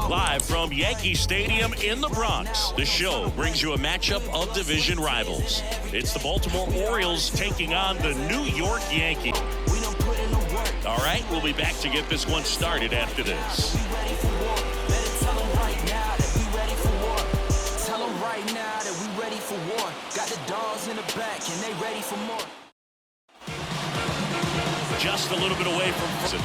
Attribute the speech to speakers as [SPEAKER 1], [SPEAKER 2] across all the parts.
[SPEAKER 1] Live from Yankee Stadium in the Bronx, the show brings you a matchup of division rivals. It's the Baltimore Orioles taking on the New York Yankees. All right, we'll be back to get this one started after this.
[SPEAKER 2] Got the dogs in the back and they ready for more.
[SPEAKER 1] Just a little bit away from.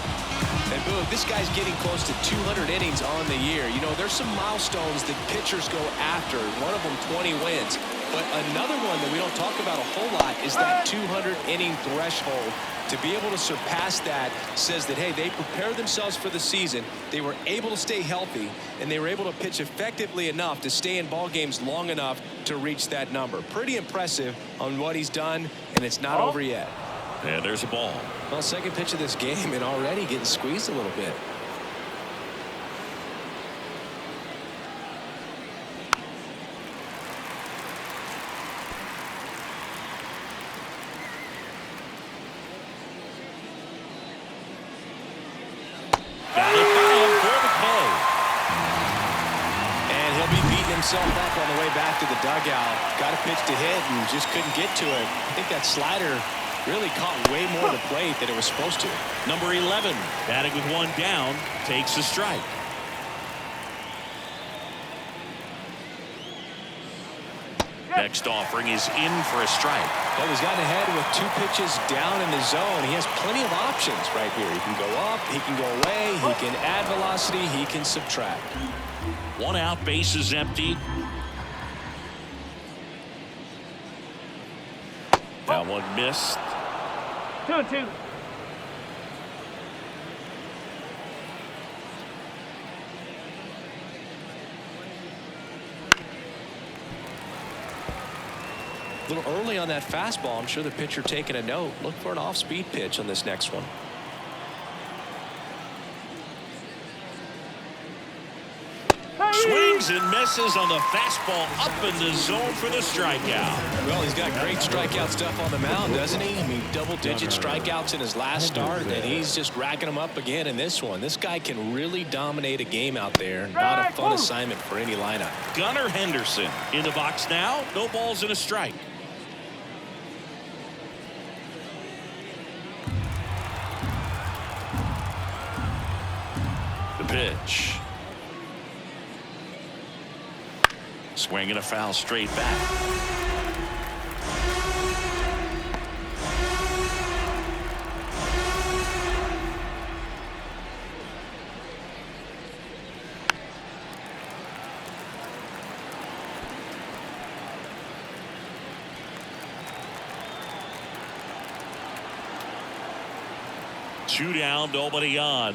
[SPEAKER 3] And boom, this guy's getting close to 200 innings on the year. You know, there's some milestones that pitchers go after. One of them 20 wins. But another one that we don't talk about a whole lot is that 200 inning threshold. To be able to surpass that says that, hey, they prepared themselves for the season. They were able to stay healthy, and they were able to pitch effectively enough to stay in ball games long enough to reach that number. Pretty impressive on what he's done, and it's not over yet.
[SPEAKER 1] And there's a ball.
[SPEAKER 3] Well, second pitch of this game, and already getting squeezed a little bit. Himself up on the way back to the dugout. Got a pitch to hit and just couldn't get to it. I think that slider really caught way more of the plate than it was supposed to.
[SPEAKER 1] Number 11, batting with one down, takes a strike. Next offering is in for a strike.
[SPEAKER 3] Well, he's gotten ahead with two pitches down in the zone. He has plenty of options right here. He can go up, he can go away, he can add velocity, he can subtract.
[SPEAKER 1] One out, base is empty. That one missed.
[SPEAKER 4] 2-2.
[SPEAKER 3] A little early on that fastball. I'm sure the pitcher taking a note. Look for an off-speed pitch on this next one.
[SPEAKER 1] Swings and misses on the fastball up in the zone for the strikeout.
[SPEAKER 3] Well, he's got great strikeout stuff on the mound, doesn't he? I mean, double-digit strikeouts in his last start, and he's just racking them up again in this one. This guy can really dominate a game out there. Not a fun assignment for any lineup.
[SPEAKER 1] Gunnar Henderson in the box now. No balls and a strike. The pitch. Swing and a foul straight back. Two down, nobody on.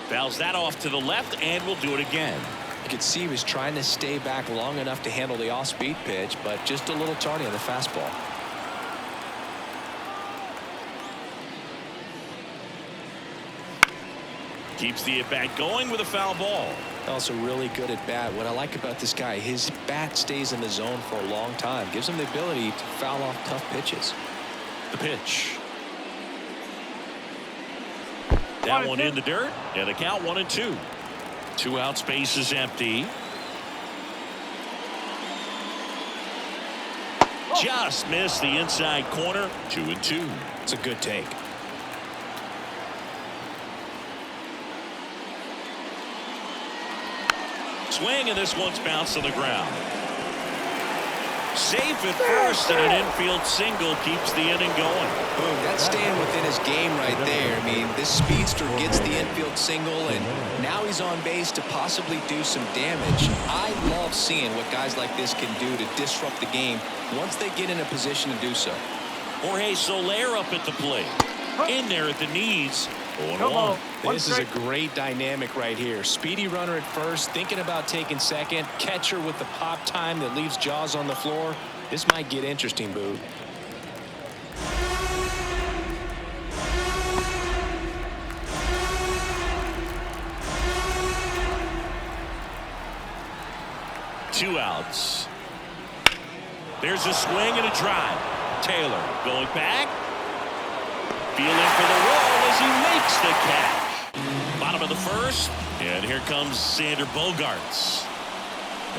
[SPEAKER 1] Fouls that off to the left, and we'll do it again.
[SPEAKER 3] You could see he was trying to stay back long enough to handle the off-speed pitch, but just a little tardy on the fastball.
[SPEAKER 1] Keeps the at-bat going with a foul ball.
[SPEAKER 3] Also really good at bat. What I like about this guy, his bat stays in the zone for a long time. Gives him the ability to foul off tough pitches.
[SPEAKER 1] The pitch. That one in the dirt, and the count 1-2. Two out, space is empty. Just missed the inside corner. 2-2.
[SPEAKER 3] It's a good take.
[SPEAKER 1] Swing, and this one's bounced on the ground. Safe at first, and an infield single keeps the inning going.
[SPEAKER 3] Boom, that's staying within his game right there. I mean, this speedster gets the infield single, and now he's on base to possibly do some damage. I love seeing what guys like this can do to disrupt the game once they get in a position to do so.
[SPEAKER 1] Jorge Soler up at the plate. In there at the knees. 0-1.
[SPEAKER 3] This is a great dynamic right here. Speedy runner at first, thinking about taking second. Catcher with the pop time that leaves Jaws on the floor. This might get interesting, Boo.
[SPEAKER 1] Two outs. There's a swing and a drive. Taylor going back. Feeling for the wall as he makes the catch. Bottom of of the first. And here comes Sander Bogarts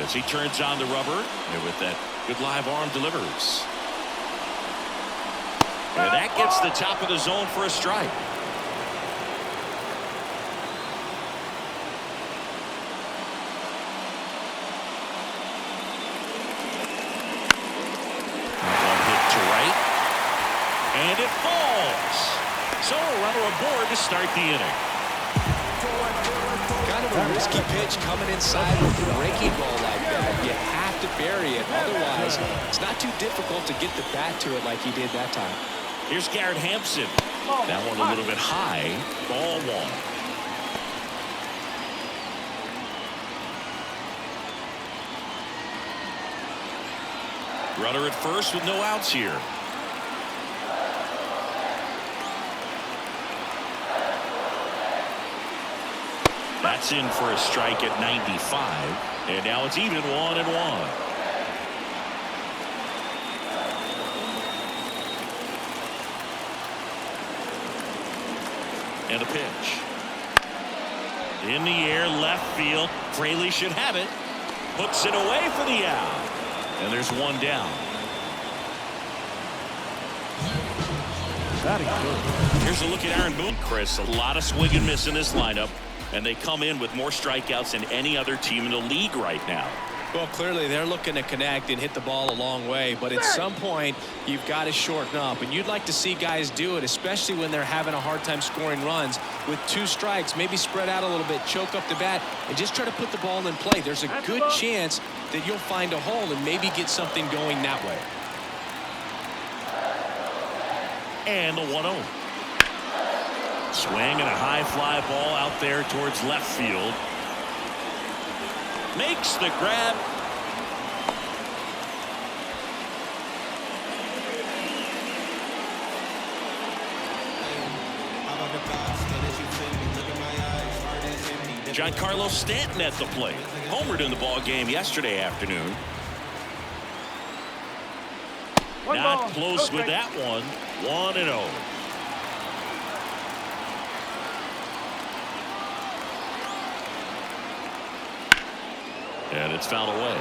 [SPEAKER 1] as he turns on the rubber. And with that good live arm delivers. And that gets the top of the zone for a strike. One hit to right. And it falls. So a runner aboard to start the inning.
[SPEAKER 3] Kind of a risky pitch coming inside with a breaking ball like that. You have to bury it. Otherwise, it's not too difficult to get the bat to it like he did that time.
[SPEAKER 1] Here's Garrett Hampson. That one a little bit high. Ball one. Runner at first with no outs here. That's in for a strike at 95. And now it's even 1-1. And a pitch. In the air, left field. Fraley should have it. Puts it away for the out. And there's one down. Here's a look at Aaron Boone, Chris. A lot of swing and miss in this lineup. And they come in with more strikeouts than any other team in the league right now.
[SPEAKER 3] Well, clearly they're looking to connect and hit the ball a long way, but at some point you've got to shorten up, and you'd like to see guys do it, especially when they're having a hard time scoring runs. With 2 strikes, maybe spread out a little bit, choke up the bat, and just try to put the ball in play. There's a good chance that you'll find a hole and maybe get something going that way.
[SPEAKER 1] And the 1-0. Swing and a high fly ball out there towards left field. Makes the grab. Giancarlo Stanton at the plate. Homered in the ball game yesterday afternoon. Not close with that one. 1-0. And it's fouled away.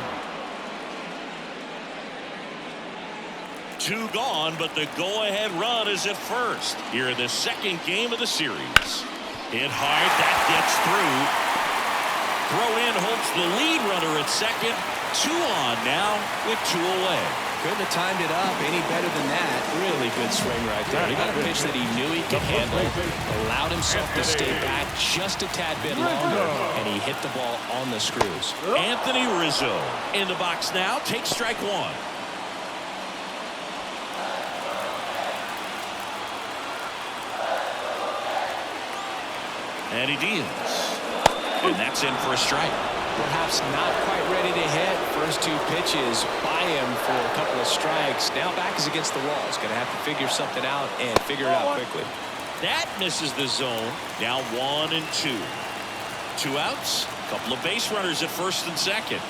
[SPEAKER 1] 2 gone, but the go-ahead run is at first. Here in the second game of the series. Hit hard. That gets through. Throw in holds the lead runner at second. 2 on now with 2 away.
[SPEAKER 3] Couldn't have timed it up any better than that. Really good swing right there. He got a pitch that he knew he could handle, allowed himself to stay back just a tad bit longer, and he hit the ball on the screws.
[SPEAKER 1] Anthony Rizzo in the box now. Takes strike 1. And he deals. And that's in for a strike.
[SPEAKER 3] Perhaps not quite ready to hit. First 2 pitches by him for a couple of strikes. Now back is against the wall. He's going to have to figure something out and figure it out quickly.
[SPEAKER 1] That misses the zone. Now 1 and 2. 2 outs. A couple of base runners at first and second.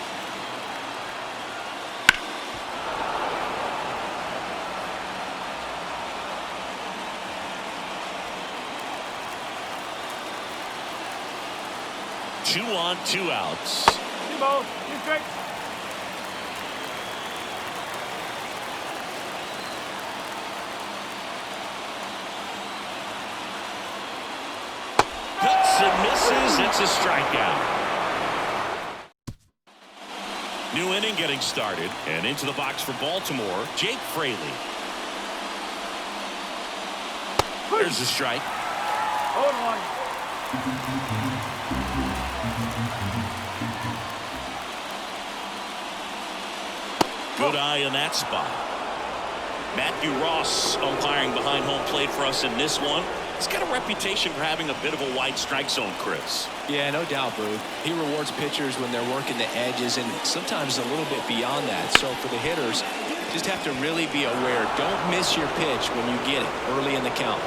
[SPEAKER 1] Two on, 2 outs.
[SPEAKER 4] 2 balls, 2 strikes.
[SPEAKER 1] Cuts and misses. It's a strikeout. New inning getting started. And into the box for Baltimore, Jake Fraley. There's a strike.
[SPEAKER 4] 0-1.
[SPEAKER 1] Good eye in that spot. Matthew Ross umpiring behind home plate for us in this one. He's got a reputation for having a bit of a wide strike zone, Chris.
[SPEAKER 3] Yeah, no doubt, Boo. He rewards pitchers when they're working the edges and sometimes a little bit beyond that. So for the hitters, just have to really be aware. Don't miss your pitch when you get it early in the count.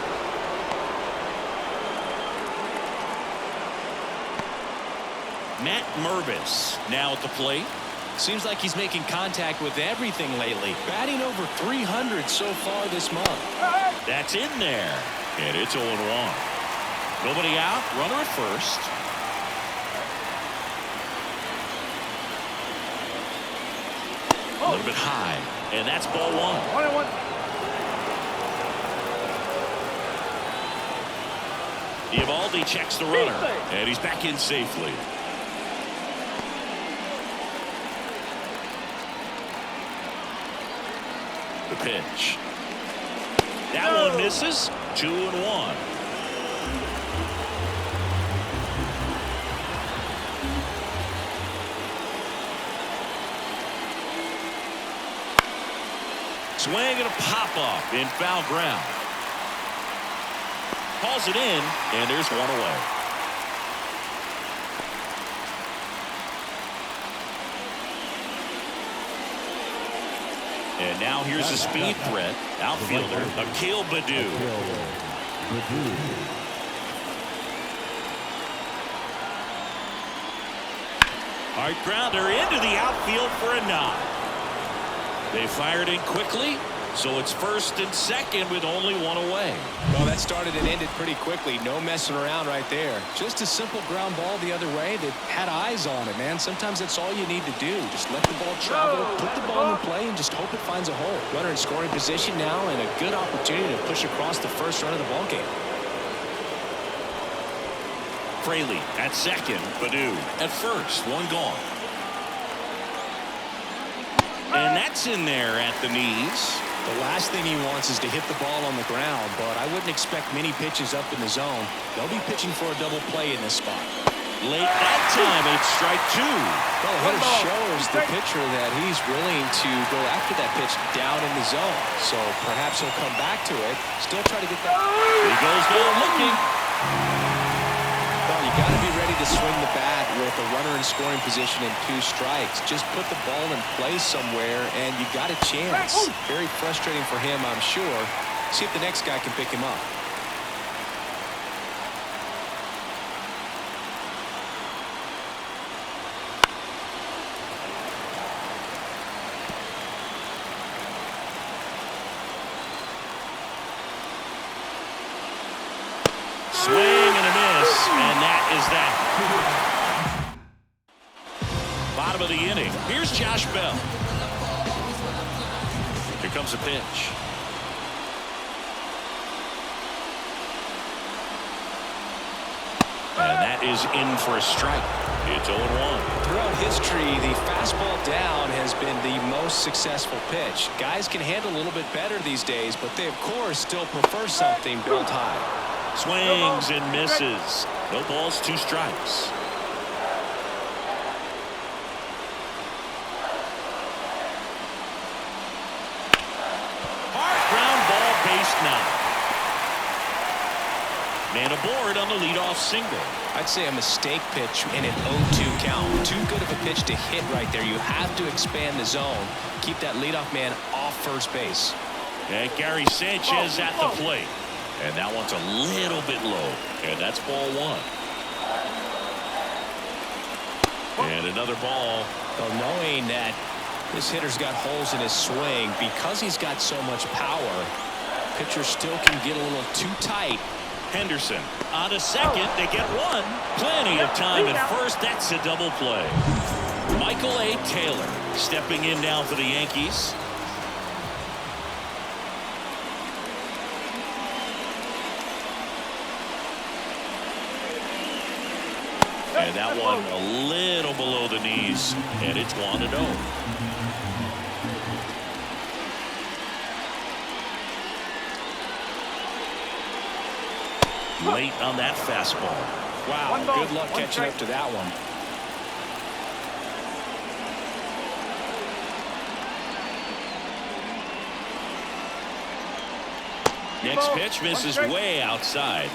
[SPEAKER 1] Matt Mervis now at the plate.
[SPEAKER 3] Seems like he's making contact with everything lately. Batting over 300 so far this month.
[SPEAKER 1] That's in there. And it's 0-1. Nobody out. Runner at first. A little bit high. And that's ball one.
[SPEAKER 4] 1-1.
[SPEAKER 1] Eovaldi checks the runner. And he's back in safely. The pitch. That one misses. 2-1. Swing and a pop-up in foul ground. Calls it in, and there's one away. And now here's a speed threat. Outfielder, Akil Baddoo. Hard grounder into the outfield for a knock. They fired in quickly, so it's first and second with only one away.
[SPEAKER 3] Well, that started and ended pretty quickly. No messing around right there. Just a simple ground ball the other way that had eyes on it, man. Sometimes that's all you need to do. Just let the ball travel, put the ball in play, and just hope it finds a hole. Runner in scoring position now, and a good opportunity to push across the first run of the ball game.
[SPEAKER 1] Fraley at second. Baddoo at first. One gone. And that's in there at the knees.
[SPEAKER 3] The last thing he wants is to hit the ball on the ground, but I wouldn't expect many pitches up in the zone. They'll be pitching for a double play in this spot.
[SPEAKER 1] Late that time, it's strike two.
[SPEAKER 3] Well, the hitter shows the pitcher that he's willing to go after that pitch down in the zone. So perhaps he'll come back to it. Still try to get that.
[SPEAKER 1] He goes down looking.
[SPEAKER 3] Well, you got to be ready to swing the bat with a runner in scoring position and 2 strikes. Just put the ball in play somewhere, and you got a chance. Very frustrating for him, I'm sure. See if the next guy can pick him up.
[SPEAKER 1] Swing and a miss, and that is that. Bottom of the inning. Here's Josh Bell. Here comes a pitch. And that is in for a strike. It's 0-1.
[SPEAKER 3] Throughout history, the fastball down has been the most successful pitch. Guys can handle a little bit better these days, but they, of course, still prefer something built high.
[SPEAKER 1] Swings and misses. No balls, 2 strikes. Hard ground ball, base now. Man aboard on the leadoff single.
[SPEAKER 3] I'd say a mistake pitch in an 0-2 count. Too good of a pitch to hit right there. You have to expand the zone. Keep that leadoff man off first base.
[SPEAKER 1] And Gary Sanchez at the plate. And that one's a little bit low. And that's ball 1. And another ball.
[SPEAKER 3] Well, knowing that this hitter's got holes in his swing, because he's got so much power, pitcher still can get a little too tight.
[SPEAKER 1] Henderson on a second. They get one. Plenty of time at first. That's a double play. Michael A. Taylor stepping in now for the Yankees. And that one a little below the knees, and it's 1-0. Late on that fastball.
[SPEAKER 3] Wow, good luck catching up to that one.
[SPEAKER 1] Next pitch misses way outside.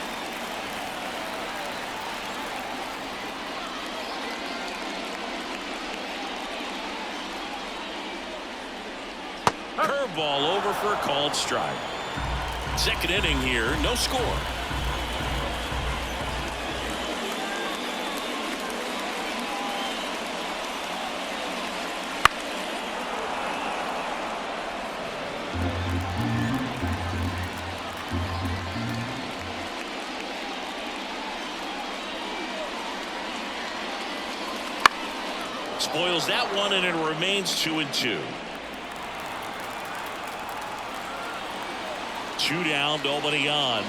[SPEAKER 1] Curveball over for a called strike. Second inning here, no score. Spoils that one, and it remains 2-2. 2 down, nobody on.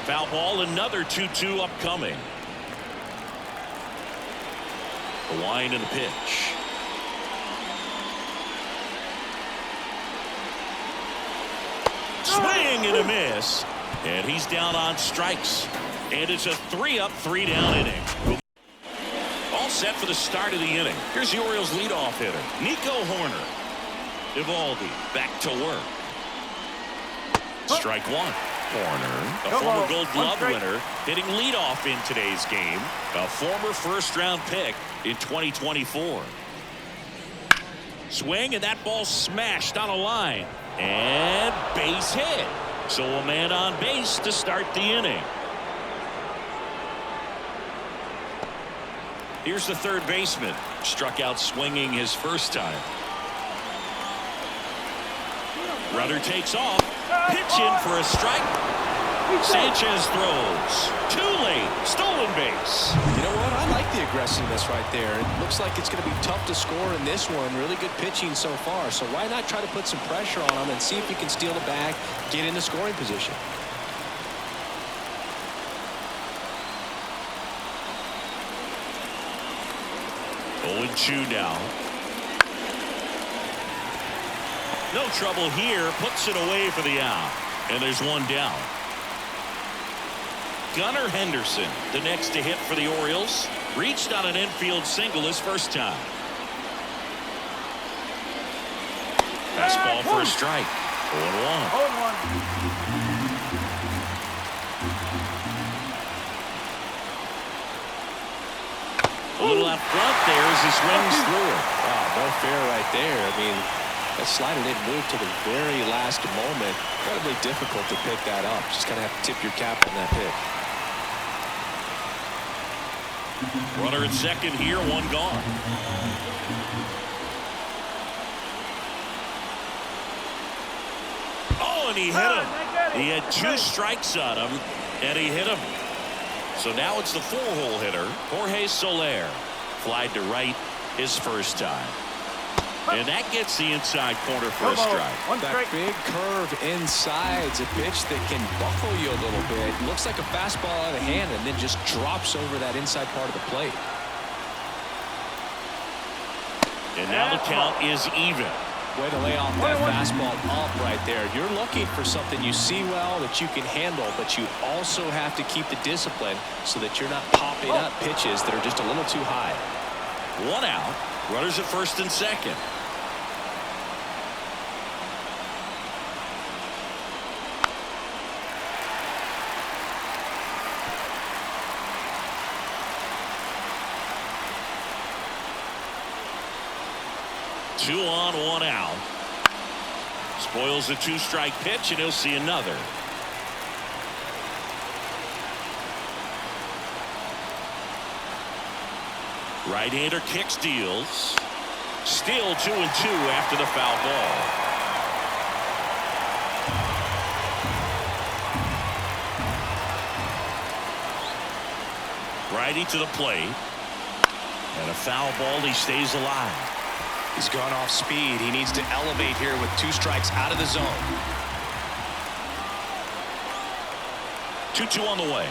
[SPEAKER 1] Foul ball, another 2-2 upcoming. The line and the pitch. Swing and a miss. And he's down on strikes. And it's a 3-up, 3-down inning. All set for the start of the inning. Here's the Orioles leadoff hitter, Nico Horner. Evaldi back to work. Strike one. Horner, a former Gold Glove winner, hitting leadoff in today's game. A former first-round pick in 2024. Swing, and that ball smashed on a line. And base hit. So a man on base to start the inning. Here's the third baseman. Struck out swinging his first time. Runner takes off. Pitch in for a strike. Sanchez throws. Too late. Stolen base.
[SPEAKER 3] You know what? I like the aggressiveness right there. It looks like it's going to be tough to score in this one. Really good pitching so far. So why not try to put some pressure on him and see if he can steal the bag, get into scoring position.
[SPEAKER 1] Oh, 2 now. No trouble here. Puts it away for the out. And there's one down. Gunnar Henderson, the next to hit for the Orioles, reached on an infield single his first time. Fastball for a strike. 0-1. A little out front there as he swings through it.
[SPEAKER 3] Wow, no fair right there. I mean, that slider didn't move to the very last moment. Incredibly difficult to pick that up. Just kind of have to tip your cap on that pick.
[SPEAKER 1] Runner at second here, one gone. Oh, and he hit him. He had 2 strikes on him, and he hit him. So now it's the 4-hole hitter, Jorge Soler. Flied to right his first time. And that gets the inside corner for a strike.
[SPEAKER 3] That big curve inside's a pitch that can buckle you a little bit. Looks like a fastball out of hand and then just drops over that inside part of the plate.
[SPEAKER 1] And now the count is even.
[SPEAKER 3] Way to lay off that fastball up right there. You're looking for something you see well that you can handle, but you also have to keep the discipline so that you're not popping up pitches that are just a little too high.
[SPEAKER 1] 1 out. Runners at first and second. Two on, 1 out. Spoils a 2-strike pitch, and he'll see another. Right-hander kicks, deals. Still 2-2 after the foul ball. Righty to the plate. And a foul ball. He stays alive.
[SPEAKER 3] He's gone off speed. He needs to elevate here with 2 strikes out of the zone.
[SPEAKER 1] 2-2 on the way.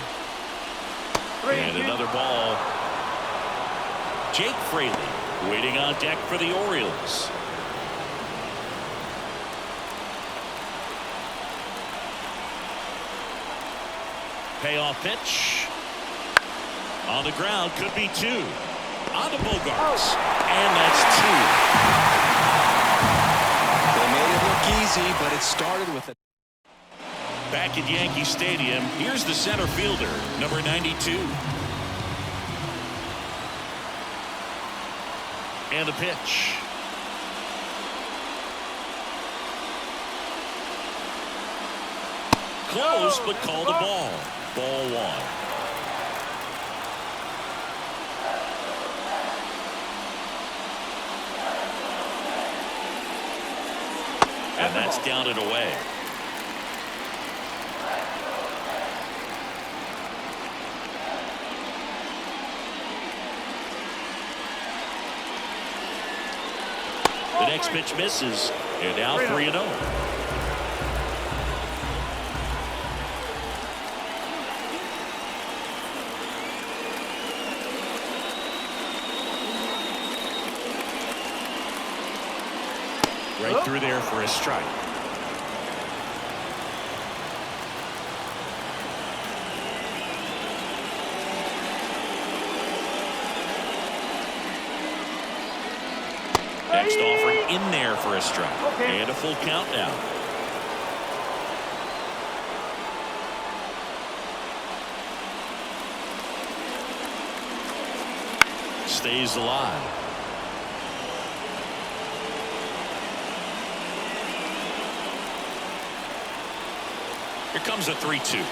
[SPEAKER 1] And another ball. Jake Fraley waiting on deck for the Orioles. Payoff pitch. On the ground, could be 2. On to Bogarts. And that's 2.
[SPEAKER 3] They made it look easy, but it started with a...
[SPEAKER 1] Back at Yankee Stadium, here's the center fielder, number 92. And the pitch. Close, but called a ball. Ball 1. And that's down and away. The next pitch misses, and now 3-0. Right through there for a strike. Next offering in there for a strike.
[SPEAKER 4] Okay.
[SPEAKER 1] And a full count now. Stays alive. Here comes a 3-2.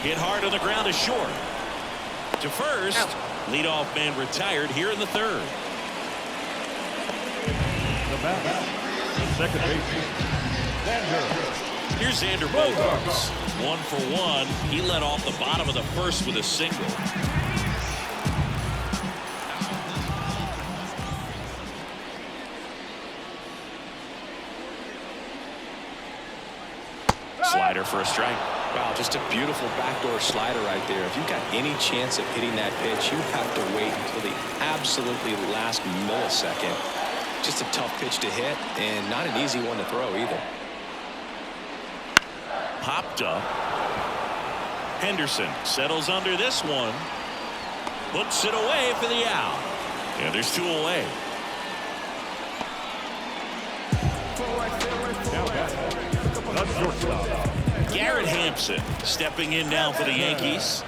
[SPEAKER 1] Hit hard on the ground is short. To first. Out. Leadoff man retired here in the third.
[SPEAKER 4] The bat. Second baseman.
[SPEAKER 1] Here's Xander Bogaerts. 1 for 1. He led off the bottom of the first with a single. Slider for a strike.
[SPEAKER 3] Wow, just a beautiful backdoor slider right there. If you've got any chance of hitting that pitch, you have to wait until the absolutely last millisecond. Just a tough pitch to hit and not an easy one to throw either.
[SPEAKER 1] Popped up. Henderson settles under this one. Puts it away for the out. Yeah, there's 2 away.
[SPEAKER 4] That's shortstop.
[SPEAKER 1] Garrett Hampson stepping in now for the Yankees.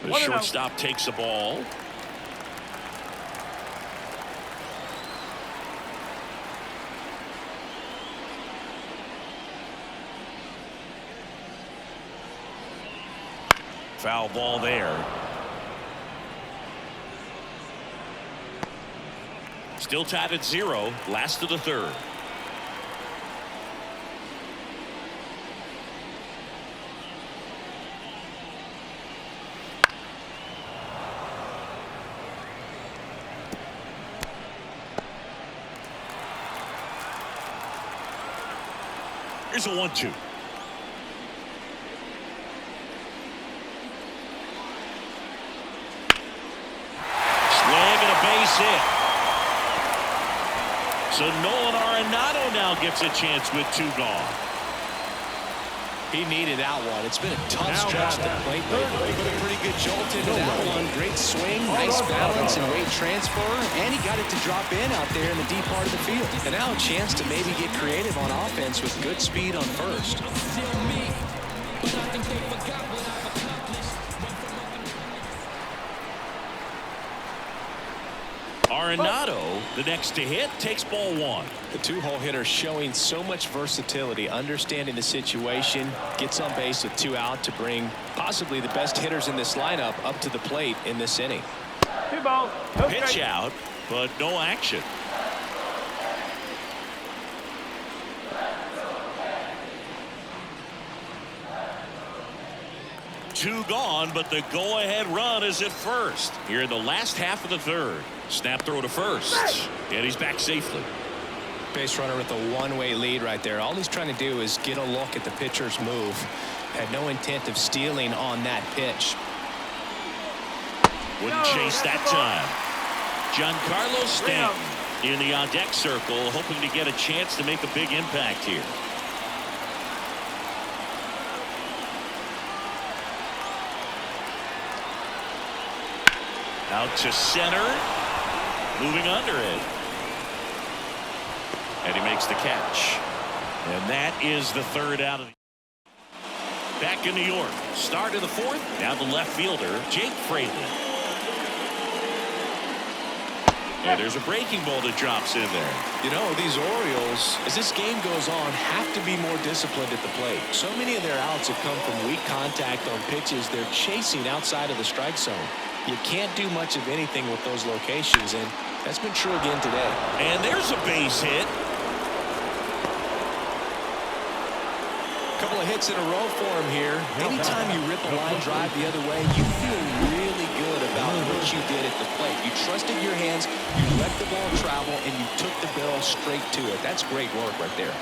[SPEAKER 1] The shortstop takes the ball. Foul ball there. Still tied at 0. Last of the third. Here's a 1-2. Swing and a base hit. So Nolan Arenado now gets a chance with 2 gone.
[SPEAKER 3] He needed that one. It's been a tough stretch at the plate lately. Put a pretty good jolt into that one. Great swing, nice balance and weight transfer. And he got it to drop in out there in the deep part of the field. And now a chance to maybe get creative on offense with good speed on first.
[SPEAKER 1] Arenado, the next to hit, takes ball 1.
[SPEAKER 3] The 2-hole hitter showing so much versatility, understanding the situation, gets on base with 2 out to bring possibly the best hitters in this lineup up to the plate in this inning.
[SPEAKER 4] 2 balls. No
[SPEAKER 1] Pitch
[SPEAKER 4] strike.
[SPEAKER 1] out, but no action. Two gone, but the go-ahead run is at first. Here in the last half of the third. Snap throw to first. And he's back safely.
[SPEAKER 3] Base runner with a one-way lead right there. All he's trying to do is get a look at the pitcher's move. Had no intent of stealing on that pitch.
[SPEAKER 1] Wouldn't chase that time. Giancarlo Stanton in the on-deck circle, hoping to get a chance to make a big impact here. Out to center. Moving under it. And he makes the catch. And that is the third out of the... Back in New York. Start of the fourth. Now the left fielder, Jake Fraley. And there's a breaking ball that drops in there.
[SPEAKER 3] You know, these Orioles, as this game goes on, have to be more disciplined at the plate. So many of their outs have come from weak contact on pitches they're chasing outside of the strike zone. You can't do much of anything with those locations, and that's been true again today.
[SPEAKER 1] And there's a base hit.
[SPEAKER 3] of hits in a row for him here. Anytime you rip a line drive the other way, you feel really good about what you did at the plate. You trusted your hands, you let the ball travel, and you took the barrel straight to it. That's great work right there.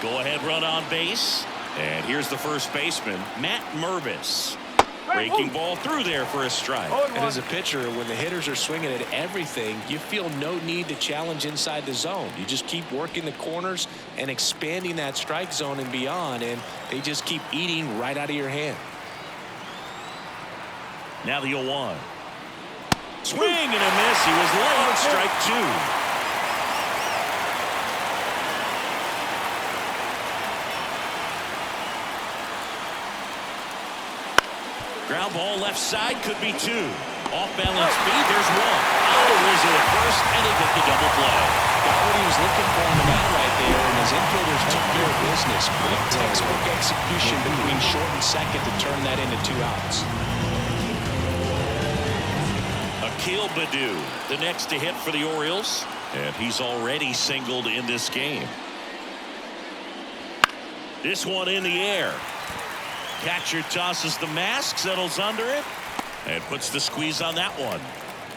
[SPEAKER 1] Go ahead run on base. And here's the first baseman, Matt Mervis. Breaking ball through there for a strike.
[SPEAKER 3] And as a pitcher, when the hitters are swinging at everything, you feel no need to challenge inside the zone. You just keep working the corners and expanding that strike zone and beyond, and they just keep eating right out of your hand.
[SPEAKER 1] Now the 0-1. Swing and a miss. He was late. Strike two. Ground ball left side, could be two. Off balance speed, there's one. Rizzo at first, and they get the double play.
[SPEAKER 3] Got what he was looking for on the mound right there, and his infielders took care of business. Quick textbook execution between short and second to turn that into 2 outs.
[SPEAKER 1] Akil Baddoo, the next to hit for the Orioles, and he's already singled in this game. This one in the air. Catcher tosses the mask, settles under it, and puts the squeeze on that one.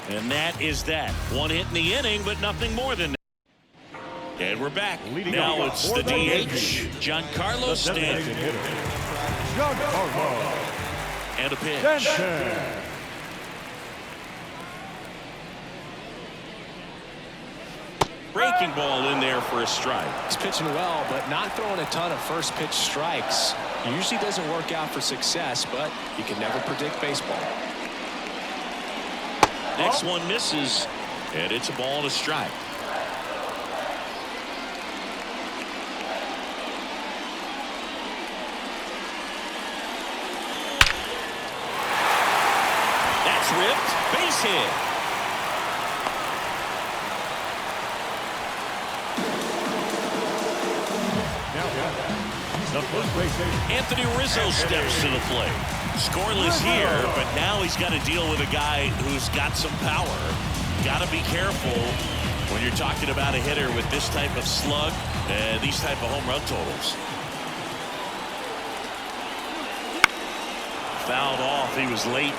[SPEAKER 1] And that is that. One hit in the inning, but nothing more than that. And we're back. Now it's the DH, Giancarlo Stanton. And a pitch. Breaking ball in there for a strike.
[SPEAKER 3] He's pitching well, but not throwing a ton of first pitch strikes. Usually doesn't work out for success, but you can never predict baseball.
[SPEAKER 1] Next one misses, and it's a ball and a strike. That's ripped. Base hit. Anthony Rizzo steps to the plate. Scoreless here, but now he's got to deal with a guy who's got some power. Got to be careful when you're talking about a hitter with this type of slug and these type of home run totals. Fouled off. He was late.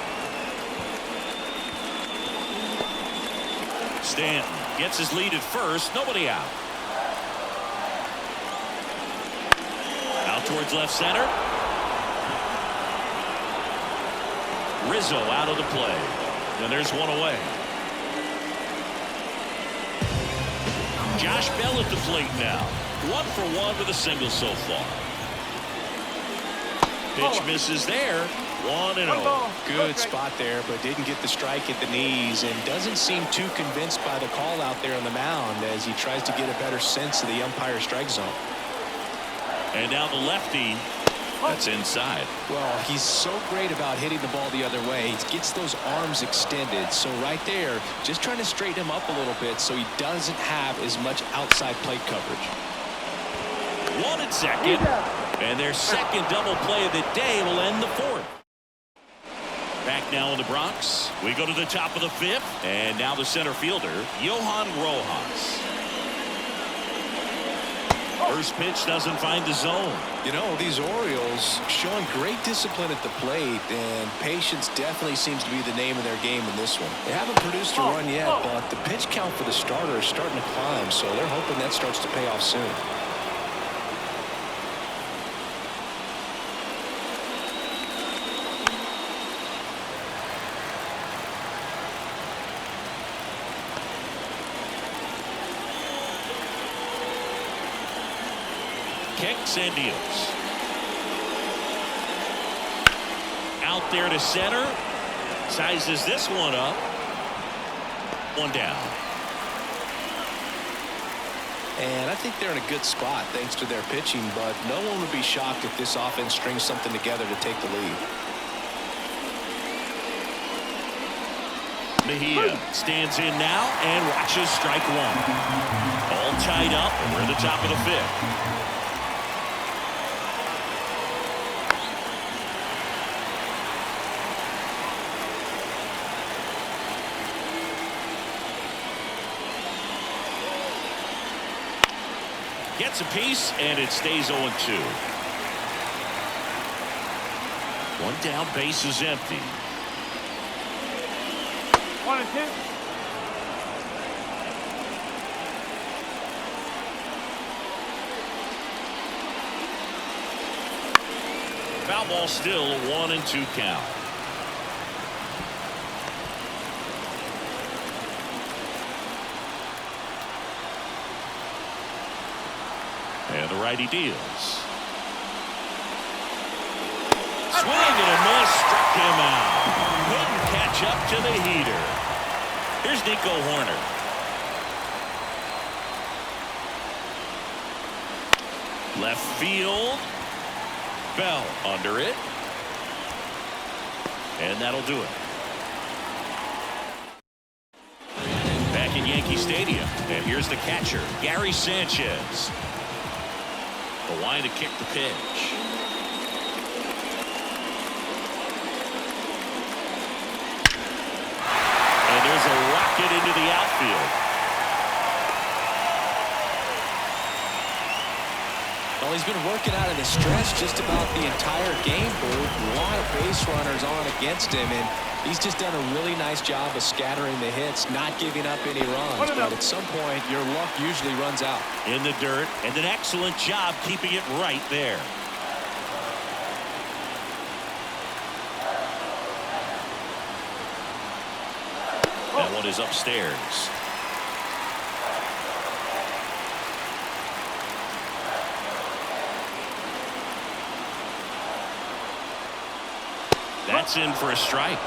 [SPEAKER 1] Stanton gets his lead at first. Nobody out. Out towards left center. Rizzo out of the play. And there's one away. Josh Bell at the plate now. 1 for 1 with a single so far. Pitch misses there. 1-0.
[SPEAKER 3] Good spot there, but didn't get the strike at the knees and doesn't seem too convinced by the call out there on the mound as he tries to get a better sense of the umpire strike zone.
[SPEAKER 1] And now the lefty, that's inside.
[SPEAKER 3] Well, he's so great about hitting the ball the other way. He gets those arms extended. So right there, just trying to straighten him up a little bit so he doesn't have as much outside plate coverage.
[SPEAKER 1] 1 at second. And their second double play of the day will end the 4th. Back now in the Bronx. We go to the top of the 5th. And now the center fielder, Johan Rojas. First pitch doesn't find the zone.
[SPEAKER 3] You know, these Orioles showing great discipline at the plate, and patience definitely seems to be the name of their game in this one. They haven't produced a run yet, but the pitch count for the starter is starting to climb, so they're hoping that starts to pay off soon.
[SPEAKER 1] Kicks and deals. Out there to center. Sizes this one up. One down.
[SPEAKER 3] And I think they're in a good spot thanks to their pitching, but no one would be shocked if this offense strings something together to take the lead.
[SPEAKER 1] Mejia stands in now and watches strike one. All tied up, and we're at the top of the 5th. Gets a piece, and it stays 0-2. One down, base is empty.
[SPEAKER 4] 1-2.
[SPEAKER 1] Foul ball, still a 1-2 count. And the righty deals. Swing and a miss, struck him out. Couldn't catch up to the heater. Here's Nico Horner. Left field. Bell under it. And that'll do it. Back in Yankee Stadium. And here's the catcher, Gary Sanchez. The line to kick the pitch. And there's a rocket into the outfield.
[SPEAKER 3] Well, he's been working out of the stretch just about the entire game, Boo. A lot of base runners on against him, and he's just done a really nice job of scattering the hits, not giving up any runs. But at some point, your luck usually runs out.
[SPEAKER 1] In the dirt, and an excellent job keeping it right there. That one is upstairs. That's in for a strike.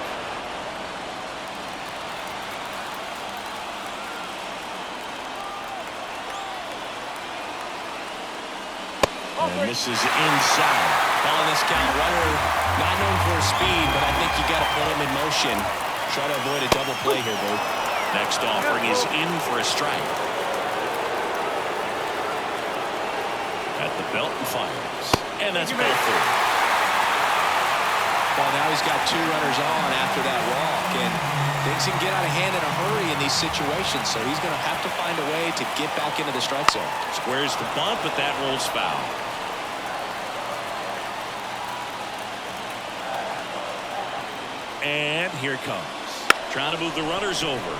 [SPEAKER 1] And this is inside.
[SPEAKER 3] Calling this count, runner not known for his speed, but I think you got to put him in motion. Try to avoid a double play here, Boo.
[SPEAKER 1] Next offering is in for a strike. At the belt and fires. And that's ball four.
[SPEAKER 3] Well, now he's got two runners on after that walk, and things can get out of hand in a hurry in these situations, so he's going to have to find a way to get back into the strike zone.
[SPEAKER 1] Squares the bunt, but that rolls foul. And here it comes. Trying to move the runners over.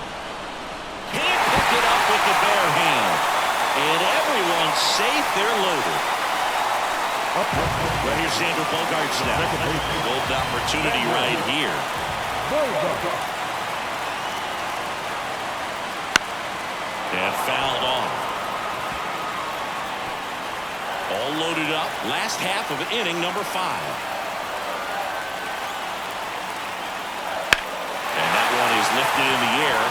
[SPEAKER 1] Can't pick it up with the bare hand. And everyone's safe. They're loaded. Right here, Sandra Bogart's now. Golden opportunity right here. And fouled off. All loaded up. Last half of inning number 5. And that one is lifted in the air.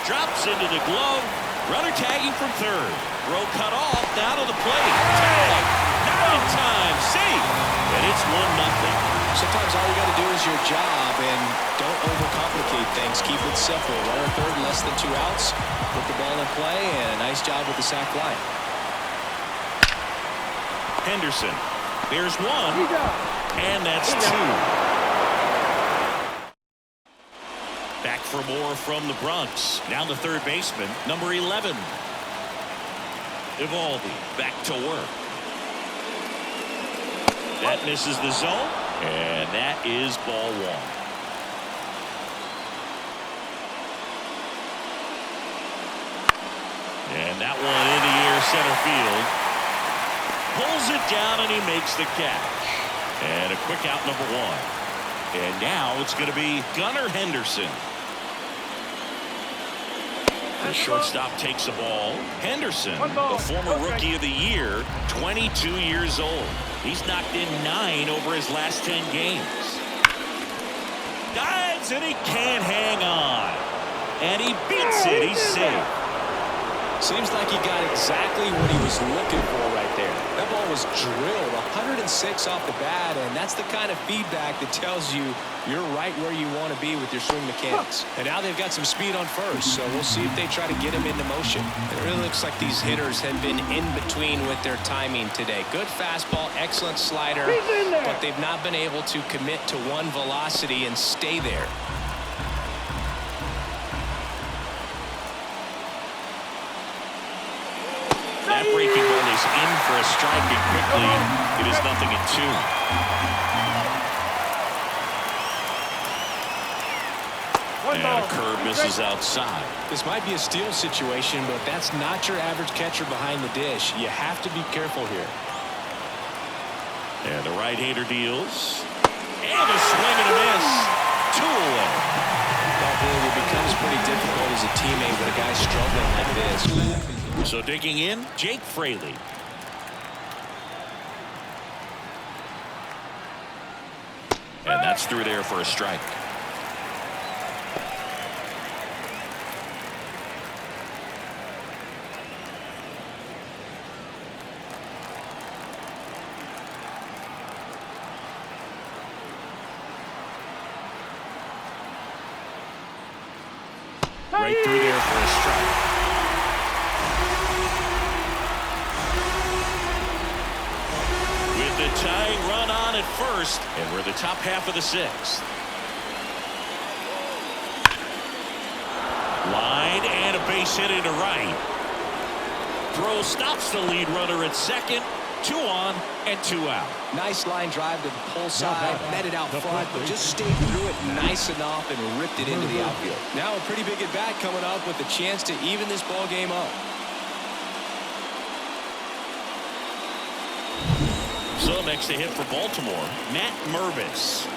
[SPEAKER 1] Drops into the glove. Runner tagging from third. Throw cut off. Down to the plate. Tag. Not in time. Safe. And it's 1-0.
[SPEAKER 3] Sometimes all you got to do is your job, and don't overcomplicate things. Keep it simple. Runner third, less than 2 outs. Put the ball in play, and a nice job with the sac fly.
[SPEAKER 1] Henderson. There's one. And that's 2. Back for more from the Bronx. Now the third baseman, number 11. Evaldi back to work. That misses the zone, and that is ball 1. And that one in the air center field. Pulls it down, and he makes the catch. And a quick out, number 1. And now it's going to be Gunnar Henderson. The shortstop takes the ball. Henderson, the former rookie of the year, 22 years old. He's knocked in 9 over his last 10 games. Dives, and he can't hang on. And he beats it. He's safe.
[SPEAKER 3] Seems like he got exactly what he was looking for right there. That ball was drilled 106 off the bat, and that's the kind of feedback that tells you you're right where you want to be with your swing mechanics. And now they've got some speed on first, so we'll see if they try to get him into motion. It really looks like these hitters have been in between with their timing today. Good fastball, excellent slider, but they've not been able to commit to one velocity and stay there.
[SPEAKER 1] That breaking ball is in for a strike, and quickly it is 0-2. And a curve misses outside.
[SPEAKER 3] This might be a steal situation, but that's not your average catcher behind the dish. You have to be careful here.
[SPEAKER 1] And the right-hander deals. And a swing and a miss. 2 away.
[SPEAKER 3] Well, it becomes pretty difficult as a teammate when a guy's struggling like this.
[SPEAKER 1] So digging in, Jake Fraley. And that's through there for a strike. Right through there for a strike. With the tying run on at first, and we're the top half of the 6th. Line and a base hit into right. Throw stops the lead runner at second. 2 on and 2 out.
[SPEAKER 3] Nice line drive to the pull side, met it out front, but just stayed through it nice enough and ripped it into the outfield. Now a pretty big at bat coming up with a chance to even this ball game up.
[SPEAKER 1] So next to hit for Baltimore, Matt Mervis.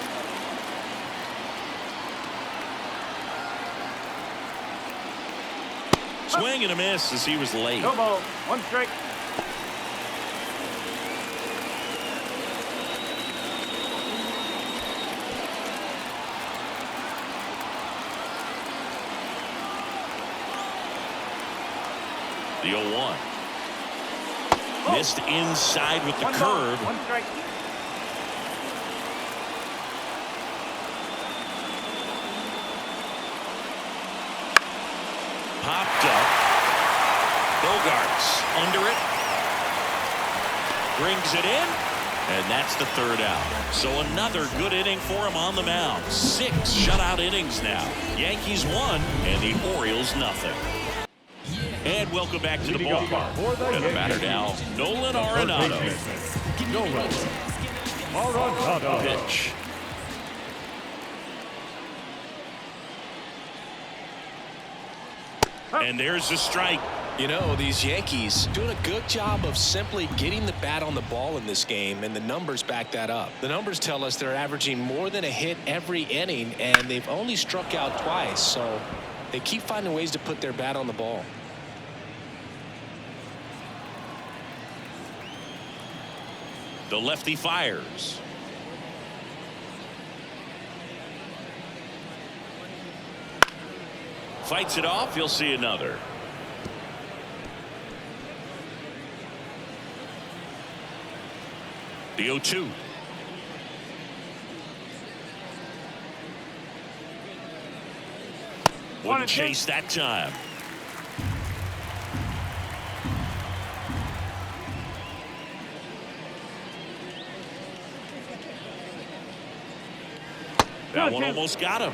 [SPEAKER 1] Swing and a miss as he was late.
[SPEAKER 4] No ball. 1 strike.
[SPEAKER 1] The 0-1. Missed inside with the curve.
[SPEAKER 4] 1 strike.
[SPEAKER 1] Popped up. Bogarts under it. Brings it in. And that's the 3rd out. So another good inning for him on the mound. 6 shutout innings now. Yankees 1 and the Orioles nothing. And welcome back to the ballpark. And the batter now, Nolan Arenado. Pitch. And there's the strike.
[SPEAKER 3] You know, these Yankees doing a good job of simply getting the bat on the ball in this game, and the numbers back that up. The numbers tell us they're averaging more than a hit every inning, and they've only struck out twice, so they keep finding ways to put their bat on the ball.
[SPEAKER 1] The lefty fires. Fights it off. You'll see another. The 0-2. Wouldn't chase that time. That one almost got him.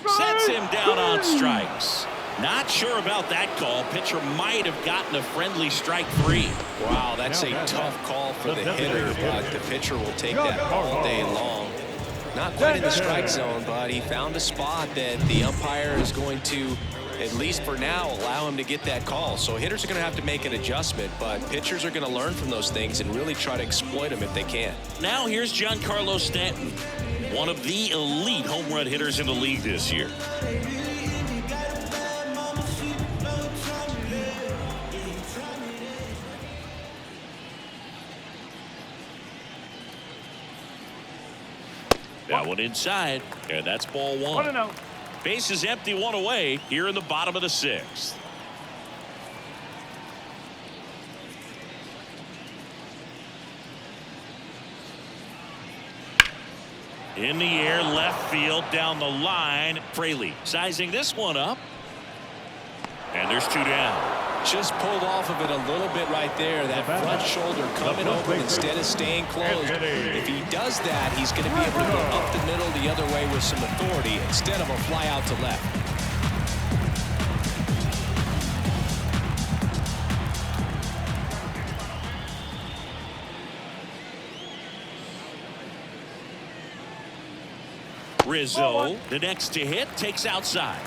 [SPEAKER 1] Sets him down on strikes. Not sure about that call. Pitcher might have gotten a friendly strike 3.
[SPEAKER 3] Wow, that's a tough call for the hitter, but the pitcher will take that all day long. Not quite in the strike zone, but he found a spot that the umpire is going to, at least for now, allow him to get that call. So hitters are going to have to make an adjustment, but pitchers are going to learn from those things and really try to exploit them if they can.
[SPEAKER 1] Now here's Giancarlo Stanton, one of the elite home run hitters in the league this year. That one inside, and that's ball 1.
[SPEAKER 4] 1-0.
[SPEAKER 1] Base is empty, 1 away here in the bottom of the 6th. In the air, left field, down the line. Fraley sizing this one up. And there's 2 down.
[SPEAKER 3] Just pulled off of it a little bit right there. That front shoulder coming open instead of staying closed. If he does that, he's going to be able to go up the middle the other way with some authority instead of a fly out to left.
[SPEAKER 1] Rizzo, the next to hit, takes outside.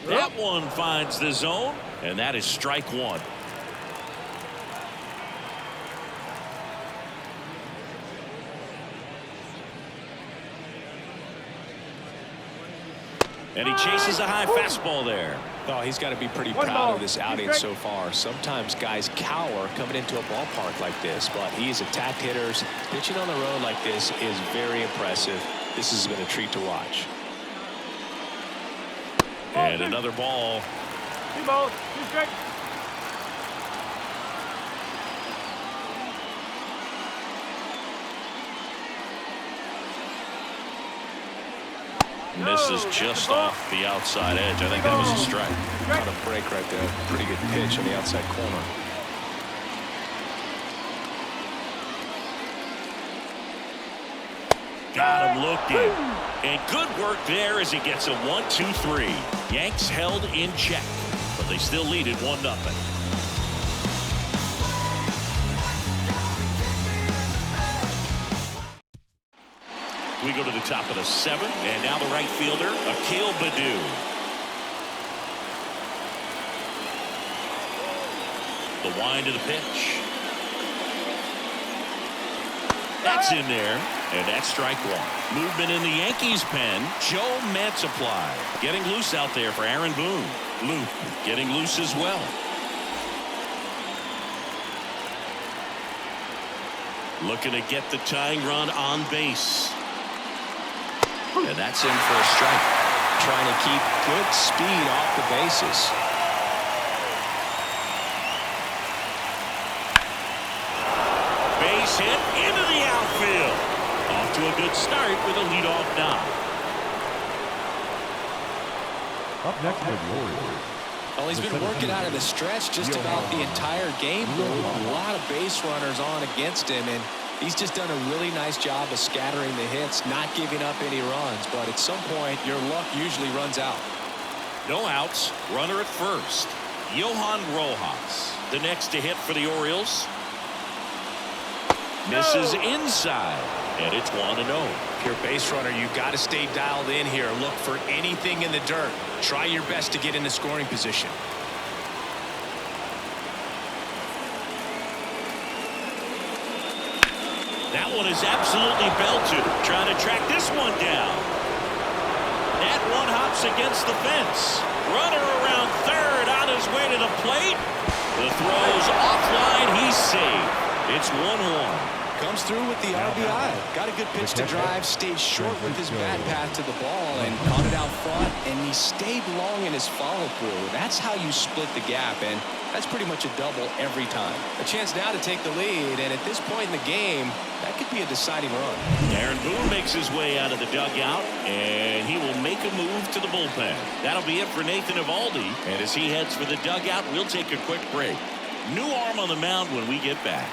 [SPEAKER 1] That one finds the zone, and that is strike one. And he chases a high fastball there.
[SPEAKER 3] Oh, he's got to be pretty proud of this outing so far. Sometimes guys cower coming into a ballpark like this, but he's attacked hitters. Pitching on the road like this is very impressive. This has been a treat to watch.
[SPEAKER 1] And another ball.
[SPEAKER 4] 2 balls, 2 strikes.
[SPEAKER 1] Misses just off the outside edge. I think that was a strike.
[SPEAKER 3] Got a break right there. Pretty good pitch on the outside corner.
[SPEAKER 1] Got him looking. And good work there as he gets a 1-2-3. Yanks held in check, but they still lead it 1-0. We go to the top of the 7th, and now the right fielder, Akil Baddoo. The wind of the pitch. That's in there, and that's strike one. Movement in the Yankees pen. Joe Mantiply getting loose out there for Aaron Boone. Luke getting loose as well. Looking to get the tying run on base. And that's in for a strike.
[SPEAKER 3] Trying to keep good speed off the bases.
[SPEAKER 1] Base hit into the outfield. Off to a good start with a leadoff knock.
[SPEAKER 4] Up next with the Orioles.
[SPEAKER 3] Well, he's been working out of the stretch just about the entire game. A lot of base runners on against him, and he's just done a really nice job of scattering the hits, not giving up any runs. But at some point, your luck usually runs out.
[SPEAKER 1] No outs. Runner at first. Johan Rojas, the next to hit for the Orioles. Misses inside, and it's 1-0.
[SPEAKER 3] If you're a base runner, you've got to stay dialed in here. Look for anything in the dirt. Try your best to get into scoring position.
[SPEAKER 1] That one is absolutely belted. Trying to track this one down. That one hops against the fence. Runner around third on his way to the plate. The throw's offline. He's safe. It's 1-1.
[SPEAKER 3] Comes through with the RBI. Got a good pitch to drive. Stayed short with his bat path to the ball and caught it out front. And he stayed long in his follow through. That's how you split the gap. And that's pretty much a double every time. A chance now to take the lead. And at this point in the game, that could be a deciding run.
[SPEAKER 1] Aaron Boone makes his way out of the dugout, and he will make a move to the bullpen. That'll be it for Nathan Eovaldi. And as he heads for the dugout, we'll take a quick break. New arm on the mound when we get back.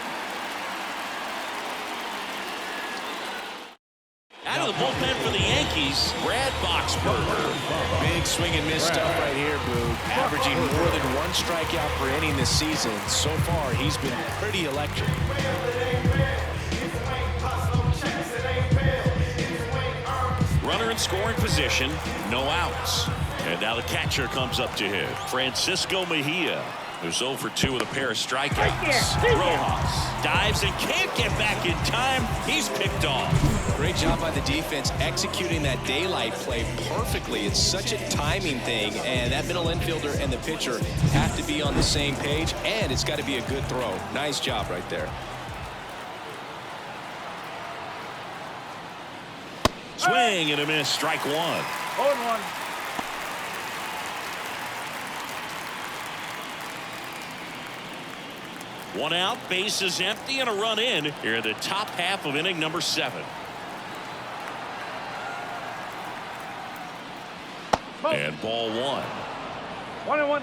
[SPEAKER 1] Out of the bullpen for the Yankees, Brad Boxberger.
[SPEAKER 3] Big swing and miss stuff right here, Boo. Averaging more than 1 strikeout per inning this season. So far, he's been pretty electric.
[SPEAKER 1] Runner in scoring position, no outs. And now the catcher comes up to hit. Francisco Mejia, who's 0 for 2 with a pair of strikeouts. Rojas dives and can't get back in time. He's picked off.
[SPEAKER 3] Great job by the defense executing that daylight play perfectly. It's such a timing thing, and that middle infielder and the pitcher have to be on the same page, and it's got to be a good throw. Nice job right there.
[SPEAKER 1] Swing and a miss, strike 1.
[SPEAKER 4] 0-1.
[SPEAKER 1] One out, base is empty, and a run in here in the top half of inning number 7. And ball one.
[SPEAKER 4] 1-1.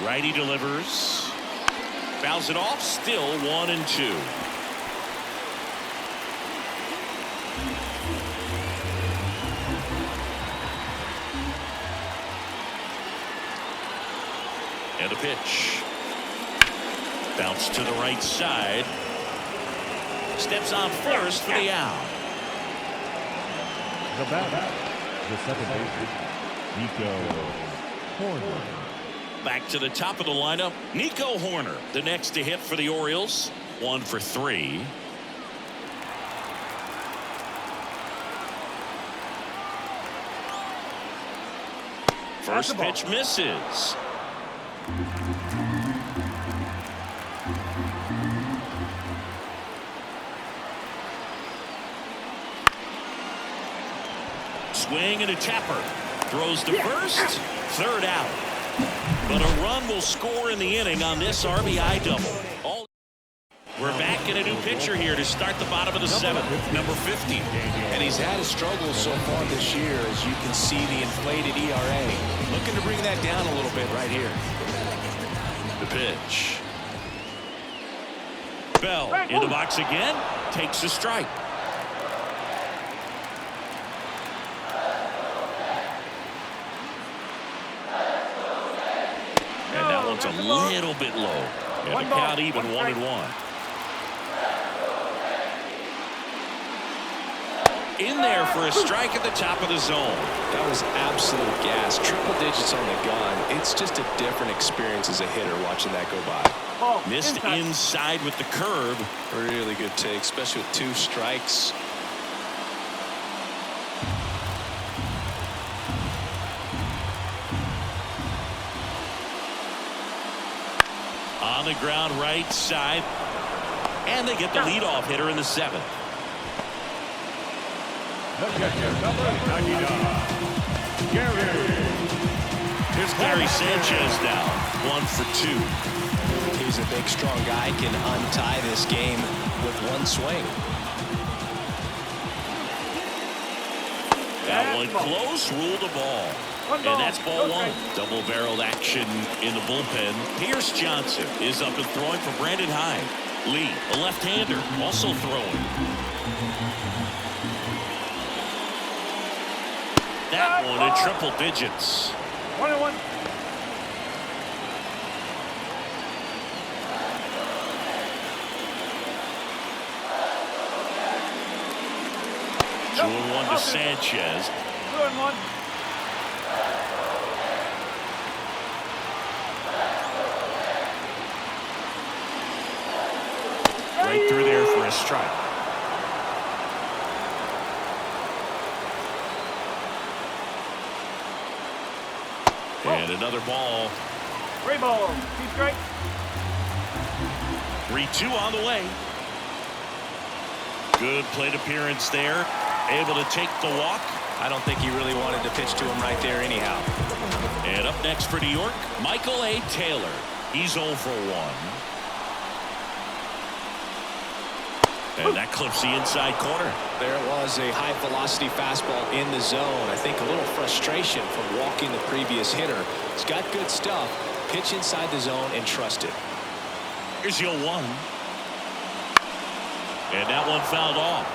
[SPEAKER 1] Righty delivers. Fouls it off. Still 1-2. And a pitch. Bounce to the right side. Steps on first for the out.
[SPEAKER 4] The bat. The second baseman, Nico Horner.
[SPEAKER 1] Back to the top of the lineup, Nico Horner, the next to hit for the Orioles. 1 for 3. First pitch misses. Swing and a tapper. Throws to first. Third out. But a run will score in the inning on this RBI double. We're back in a new pitcher here to start the bottom of the seventh. Number 50.
[SPEAKER 3] And he's had his struggles so far this year, as you can see the inflated ERA. Looking to bring that down a little bit right here.
[SPEAKER 1] The pitch. Bell in the box again. Takes a strike. And that one's a little bit low. And the count even 1-1. In there for a strike at the top of the zone.
[SPEAKER 3] That was absolute gas. Triple digits on the gun. It's just a different experience as a hitter watching that go by.
[SPEAKER 1] Missed inside with the curve.
[SPEAKER 3] Really good take, especially with 2 strikes.
[SPEAKER 1] On the ground right side. And they get the leadoff hitter in the 7th. Here's Gary Sanchez now. 1 for 2.
[SPEAKER 3] He's a big, strong guy. Can untie this game with 1 swing.
[SPEAKER 1] That one close. Ruled a ball. And that's ball 1. Double-barreled action in the bullpen. Pierce Johnson is up and throwing for Brandon Hyde. Lee, a left-hander, also throwing. That one in triple digits.
[SPEAKER 4] 1-1.
[SPEAKER 1] Two and 1 to Sanchez.
[SPEAKER 4] 2-1.
[SPEAKER 1] Right through there for a strike. And another ball.
[SPEAKER 4] 3 balls. 2 strikes.
[SPEAKER 1] 3-2 on the way. Good plate appearance there. Able to take the walk.
[SPEAKER 3] I don't think he really wanted to pitch to him right there anyhow.
[SPEAKER 1] And up next for New York, Michael A. Taylor. He's 0 for 1. And that clips the inside corner.
[SPEAKER 3] There it was, a high-velocity fastball in the zone. I think a little frustration from walking the previous hitter. He's got good stuff. Pitch inside the zone and trust it.
[SPEAKER 1] Here's the 0-1. And that one fouled off.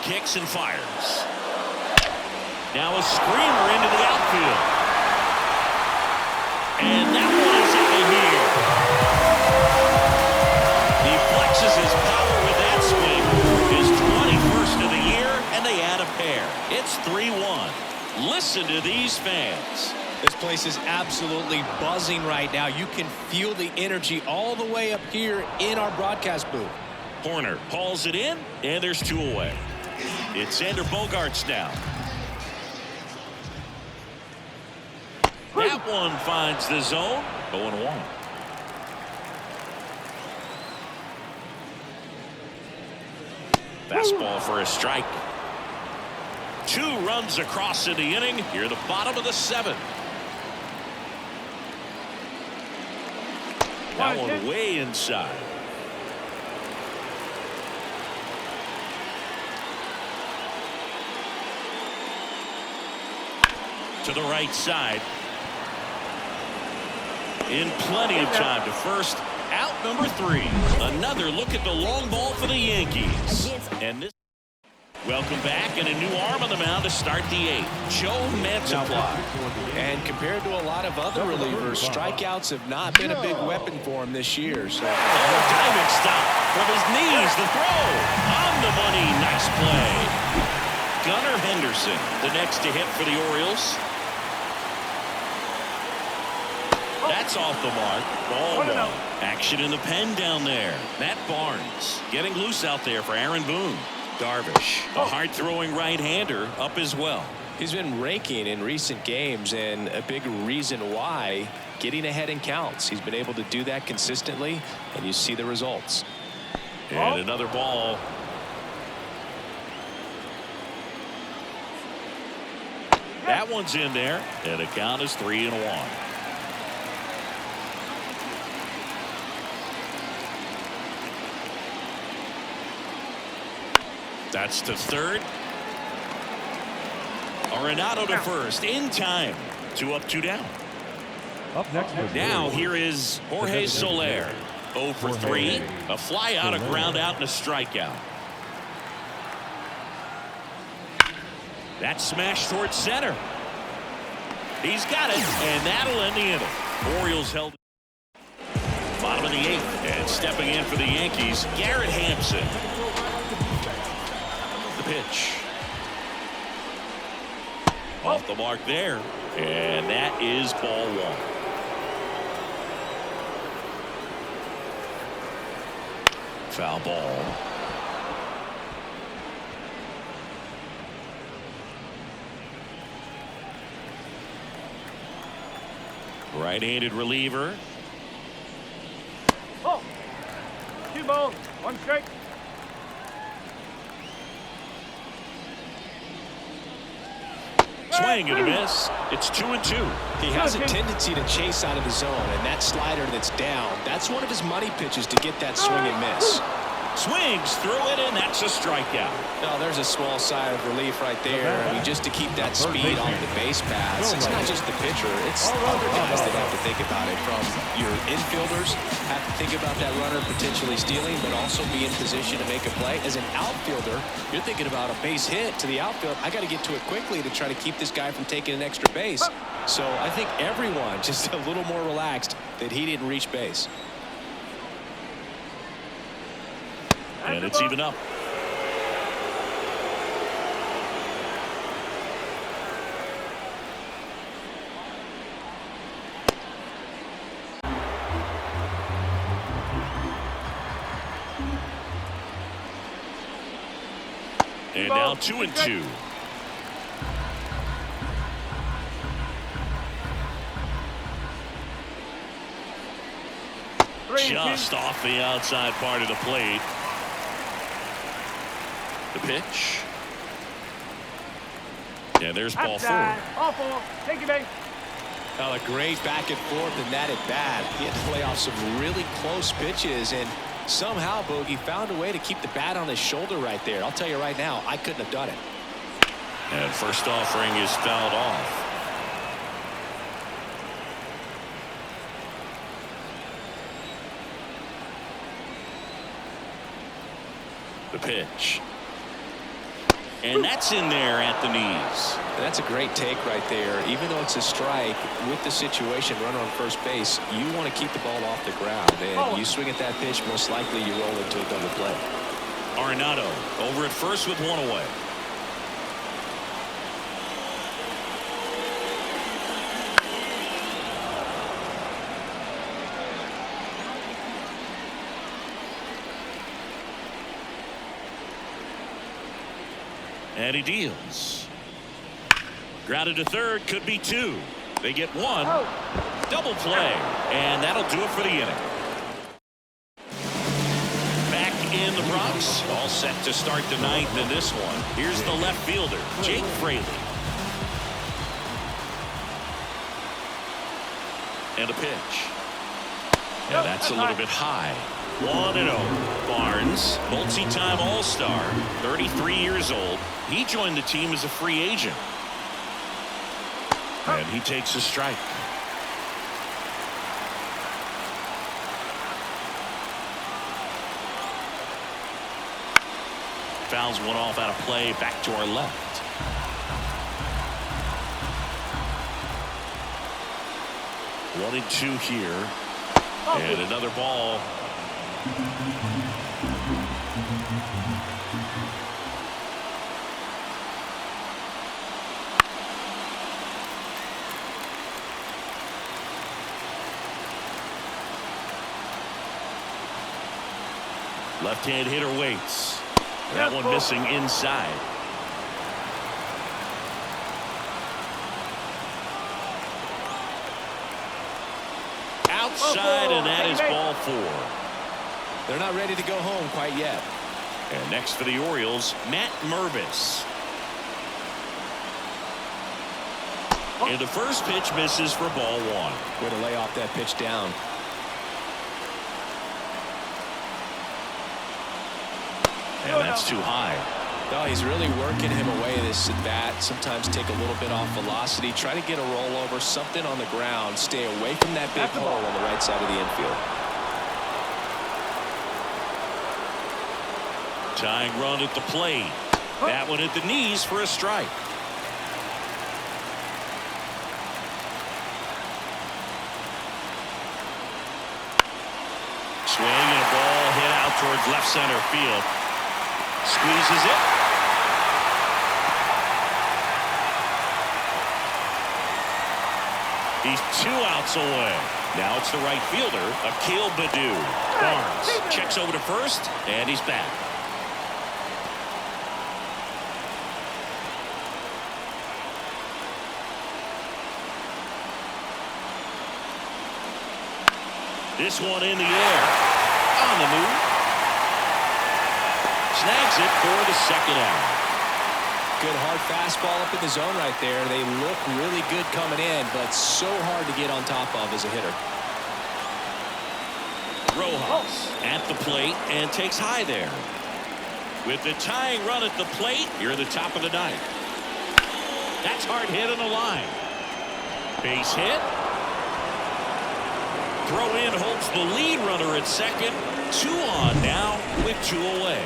[SPEAKER 1] Kicks and fires. Now a screamer into the outfield. And that one is out of here. He flexes his power with that swing. His 21st of the year, and they add a pair. It's 3-1. Listen to these fans.
[SPEAKER 3] This place is absolutely buzzing right now. You can feel the energy all the way up here in our broadcast booth.
[SPEAKER 1] Horner hauls it in, and there's 2 away. It's Xander Bogaerts now. That one finds the zone. 0-1. Fastball for a strike. 2 runs across in the inning. Here, the bottom of the 7th. That one way inside. To the right side. In plenty of time to first. Out number 3. Another look at the long ball for the Yankees. And this. Welcome back, and a new arm on the mound to start the 8th. Joe Mantiply.
[SPEAKER 3] And compared to a lot of other relievers, strikeouts have not been a big weapon for him this year. So
[SPEAKER 1] Diving stop from his knees. The throw on the money. Nice play. Gunnar Henderson, the next to hit for the Orioles. That's off the mark. Ball 1. Action in the pen down there. Matt Barnes getting loose out there for Aaron Boone. Darvish, a hard-throwing right-hander, up as well.
[SPEAKER 3] He's been raking in recent games, and a big reason why, getting ahead in counts. He's been able to do that consistently, and you see the results.
[SPEAKER 1] And another ball. That one's in there, and the count is 3-1. That's to third. Arenado to first in time. 2 up, 2 down.
[SPEAKER 4] Up next.
[SPEAKER 1] Now here is Jorge Soler. 0 for 3. A fly out, a ground out, and a strikeout. That smash towards center. He's got it, and that'll end the inning. Orioles held. Bottom of the 8th, and stepping in for the Yankees, Garrett Hampson. Pitch. Off the mark there, and that is ball 1. Foul ball. Right-handed reliever.
[SPEAKER 5] 2 balls, 1 strike.
[SPEAKER 1] Swing and a miss. It's 2-2.
[SPEAKER 3] He has a tendency to chase out of the zone, and that slider that's down, that's one of his money pitches to get that swing and miss.
[SPEAKER 1] Swings through it, and that's a strikeout.
[SPEAKER 3] Now, there's a small sigh of relief right there. I mean, just to keep that speed on the base paths. It's not just the pitcher. It's other guys that have to think about it. From your infielders have to think about that runner potentially stealing, but also be in position to make a play. As an outfielder, you're thinking about a base hit to the outfield. I got to get to it quickly to try to keep this guy from taking an extra base. So I think everyone just a little more relaxed that he didn't reach base.
[SPEAKER 1] And it's even up. And now 2-2. Just off the outside part of the plate. The pitch. And there's ball 4.
[SPEAKER 5] All 4. Take it base.
[SPEAKER 3] Well, a great back and forth in that at bat. He had to play off some really close pitches, and somehow Bogey found a way to keep the bat on his shoulder right there. I'll tell you right now, I couldn't have done it.
[SPEAKER 1] And first offering is fouled off. The pitch. And that's in there at the knees.
[SPEAKER 3] That's a great take right there. Even though it's a strike, with the situation, runner on first base, you want to keep the ball off the ground. And you swing at that pitch, most likely you roll into a double play.
[SPEAKER 1] Arenado over at first with 1 away. And he deals. Grounded to third, could be 2. They get one. Double play. And that'll do it for the inning. Back in the Bronx. All set to start the ninth in this one. Here's the left fielder, Jake Fraley. And a pitch. And that's a little bit high. 1-0. Barnes, multi-time All-Star, 33 years old. He joined the team as a free agent. And he takes a strike. Fouls one off out of play, back to our left. One and two here. And another ball. Left-hand hitter waits. That one missing inside. Outside, and that is ball 4.
[SPEAKER 3] They're not ready to go home quite yet.
[SPEAKER 1] And next for the Orioles, Matt Mervis. And the first pitch misses for ball 1.
[SPEAKER 3] Way to lay off that pitch down.
[SPEAKER 1] And that's too high.
[SPEAKER 3] Oh, he's really working him away this at bat. Sometimes take a little bit off velocity. Try to get a rollover, something on the ground. Stay away from that big hole on the right side of the infield.
[SPEAKER 1] Tying run at the plate. That one at the knees for a strike. Swing and a ball hit out towards left center field. Squeezes it. He's 2 outs away. Now it's the right fielder, Akil Baddoo. Barnes checks over to first, and he's back. This one in the air. On the move. Snags it for the second out.
[SPEAKER 3] Good hard fastball up in the zone right there. They look really good coming in, but so hard to get on top of as a hitter.
[SPEAKER 1] Rojas at the plate and takes high there. With the tying run at the plate, you're at the top of the ninth. That's hard hit on the line. Base hit. Throw in holds the lead runner at second. 2 on now with 2 away.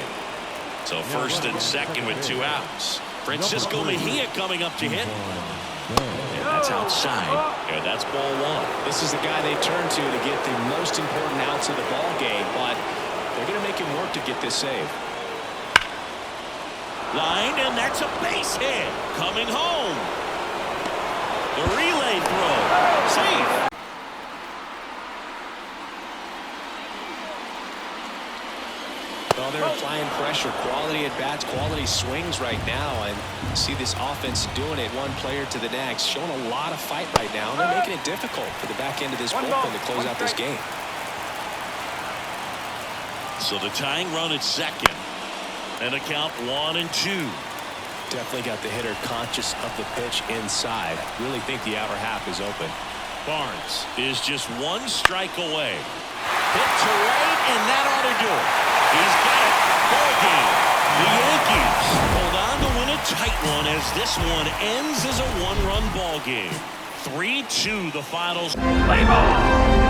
[SPEAKER 1] So first and second with 2 outs. Francisco Mejia coming up to hit. And that's outside. And that's ball 1.
[SPEAKER 3] This is the guy they turn to get the most important outs of the ball game, but they're going to make him work to get this save.
[SPEAKER 1] Line, and that's a base hit. Coming home. The relay throw. Safe.
[SPEAKER 3] Well, they're applying pressure, quality at bats, quality swings right now, and see this offense doing it one player to the next, showing a lot of fight right now, and they're making it difficult for the back end of this bullpen to close out this game.
[SPEAKER 1] So the tying run at second, and a count 1-2.
[SPEAKER 3] Definitely got the hitter conscious of the pitch inside. Really think the outer half is open.
[SPEAKER 1] Barnes is just 1 strike away. Hit to right, and that ought to do it. He's got it. Ball game. The Yankees hold on to win a tight one as this one ends as a 1-run ball game. 3-2 the finals. Play ball.